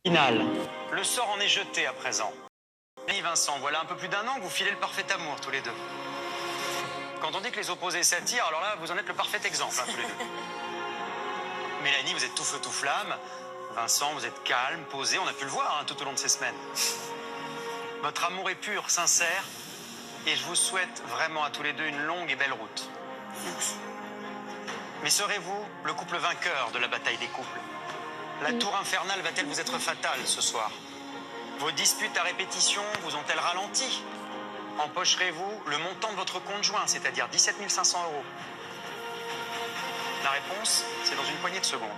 Finale. Le sort en est jeté à présent. Mélanie, Vincent, voilà un peu plus d'un an que vous filez le parfait amour tous les deux. Quand on dit que les opposés s'attirent, alors là, vous en êtes le parfait exemple, tous les deux. Mélanie, vous êtes tout feu, tout flamme. Vincent, vous êtes calme, posé, on a pu le voir tout au long de ces semaines. Votre amour est pur, sincère, et je vous souhaite vraiment à tous les deux une longue et belle route. Mais serez-vous le couple vainqueur de la bataille des couples? La tour infernale va-t-elle vous être fatale ce soir? Vos disputes à répétition vous ont-elles ralenti? Empocherez-vous le montant de votre compte joint, c'est-à-dire 17 500 €? La réponse, c'est dans une poignée de secondes.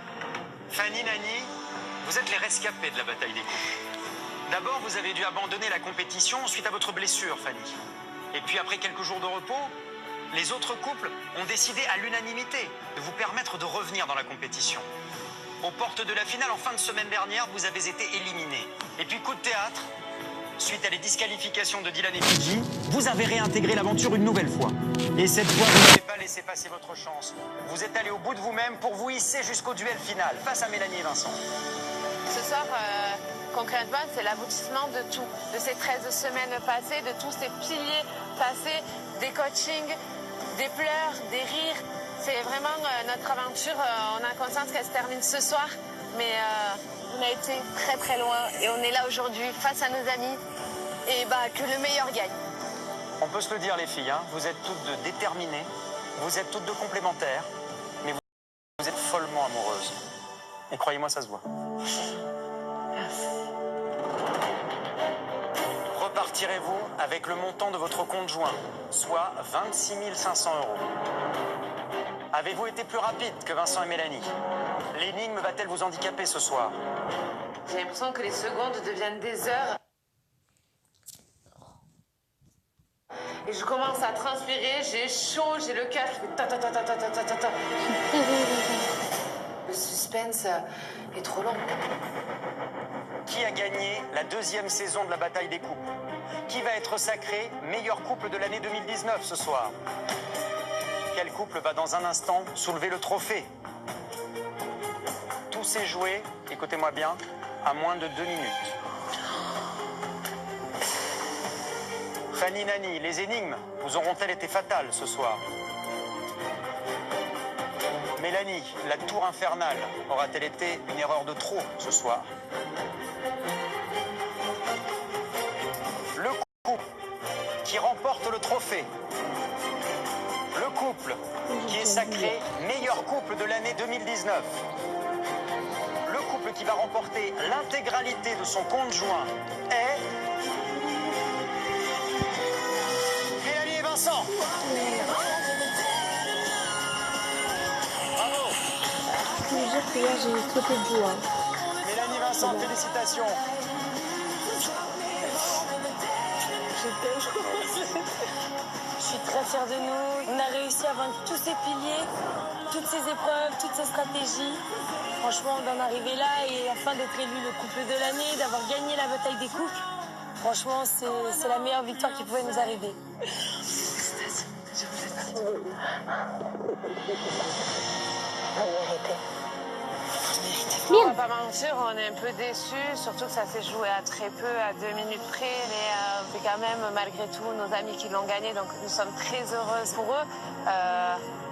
Fanny, Nani, vous êtes les rescapés de la bataille des couples. D'abord, vous avez dû abandonner la compétition suite à votre blessure, Fanny. Et puis, après quelques jours de repos, les autres couples ont décidé à l'unanimité de vous permettre de revenir dans la compétition. Aux portes de la finale, en fin de semaine dernière, vous avez été éliminés. Et puis, coup de théâtre, suite à les disqualifications de Dylan et Fidji, vous avez réintégré l'aventure une nouvelle fois. Et cette fois, vous n'avez pas laissé passer votre chance. Vous êtes allé au bout de vous-même pour vous hisser jusqu'au duel final, face à Mélanie et Vincent. Ce soir, concrètement, c'est l'aboutissement de tout. De ces 13 semaines passées, de tous ces piliers passés, des coachings, des pleurs, des rires. C'est vraiment notre aventure. On a conscience qu'elle se termine ce soir, mais on a été très très loin et on est là aujourd'hui face à nos amis et que le meilleur gagne. On peut se le dire les filles, vous êtes toutes deux déterminées, vous êtes toutes deux complémentaires, mais vous êtes follement amoureuses. Et croyez-moi, ça se voit. Merci. Repartirez-vous avec le montant de votre compte joint, soit 26 500 €. Avez-vous été plus rapide que Vincent et Mélanie? L'énigme va-t-elle vous handicaper ce soir? J'ai l'impression que les secondes deviennent des heures. Et je commence à transpirer, j'ai chaud, j'ai le cœur qui fait ta ta ta ta ta ta ta ta ta. Le suspense est trop long. Qui a gagné la deuxième saison de la bataille des couples? Qui va être sacré meilleur couple de l'année 2019 ce soir? Quel couple va dans un instant soulever le trophée? Tout s'est joué, écoutez-moi bien, à moins de 2 minutes. Fanny, Nani, les énigmes vous auront-elles été fatales ce soir? Mélanie, la tour infernale aura-t-elle été une erreur de trop ce soir? Le couple qui remporte le trophée, le couple qui est sacré meilleur couple de l'année 2019, le couple qui va remporter l'intégralité de son compte joint est... Mélanie et Vincent. Bravo. Je veux dire que là, j'ai sauté de joie. Mélanie, Vincent, félicitations. Je suis très fière de nous. On a réussi à vaincre tous ces piliers, toutes ces épreuves, toutes ces stratégies. Franchement, d'en arriver là et enfin d'être élu le couple de l'année, d'avoir gagné la bataille des couples. Franchement, c'est la meilleure victoire qui pouvait nous arriver. On va pas mentir, on est un peu déçus, surtout que ça s'est joué à très peu, à 2 minutes près, mais c'est quand même malgré tout nos amis qui l'ont gagné, donc nous sommes très heureuses pour eux.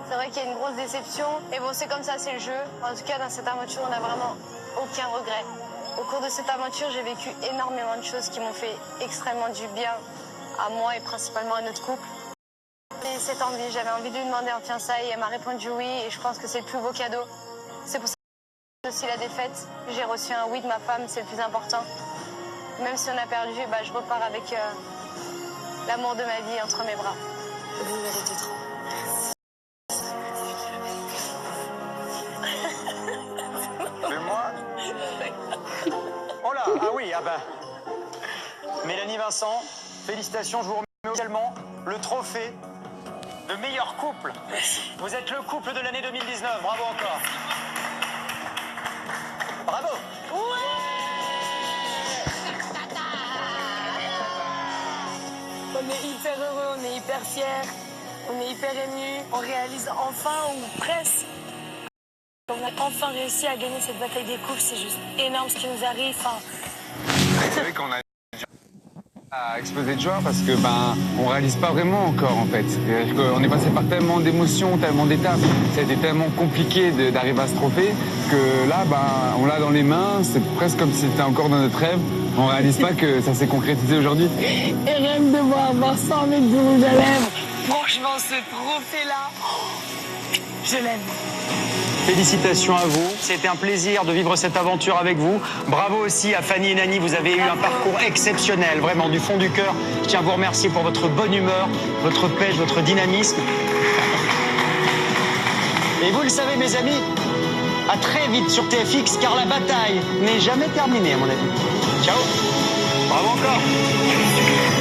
C'est vrai qu'il y a une grosse déception, mais bon c'est comme ça, c'est le jeu. En tout cas dans cette aventure, on n'a vraiment aucun regret. Au cours de cette aventure, j'ai vécu énormément de choses qui m'ont fait extrêmement du bien à moi et principalement à notre couple. Et cette envie, j'avais envie de lui demander en fiançailles, elle m'a répondu oui et je pense que c'est le plus beau cadeau. C'est pour ça aussi la défaite, j'ai reçu un oui de ma femme, c'est le plus important. Même si on a perdu, je repars avec l'amour de ma vie entre mes bras. Vous le méritez trop. Mais moi... Oh là, ah oui, Mélanie, Vincent, félicitations, je vous remets officiellement le trophée de meilleur couple. Vous êtes le couple de l'année 2019, bravo encore. Bravo. On est hyper heureux, on est hyper fiers, on est hyper émus. On réalise enfin ou presque, comme On a enfin réussi à gagner cette bataille des coupes, c'est juste énorme ce qui nous arrive. Enfin... C'est vrai qu'on a à exploser de joie parce que on réalise pas vraiment encore en fait. C'est-à-dire qu'on est passé par tellement d'émotions, tellement d'étapes, ça a été tellement compliqué d'arriver à ce trophée que là on l'a dans les mains, c'est presque comme si c'était encore dans notre rêve. On réalise pas que ça s'est concrétisé aujourd'hui. Et rien que de voir Vincent avec du rouge à lèvres, franchement ce trophée là, je l'aime. Félicitations à vous. C'était un plaisir de vivre cette aventure avec vous. Bravo aussi à Fanny et Nani. Vous avez eu un parcours exceptionnel, vraiment du fond du cœur. Je tiens à vous remercier pour votre bonne humeur, votre pêche, votre dynamisme. Et vous le savez, mes amis, à très vite sur TFX, car la bataille n'est jamais terminée, à mon avis. Ciao. Bravo encore.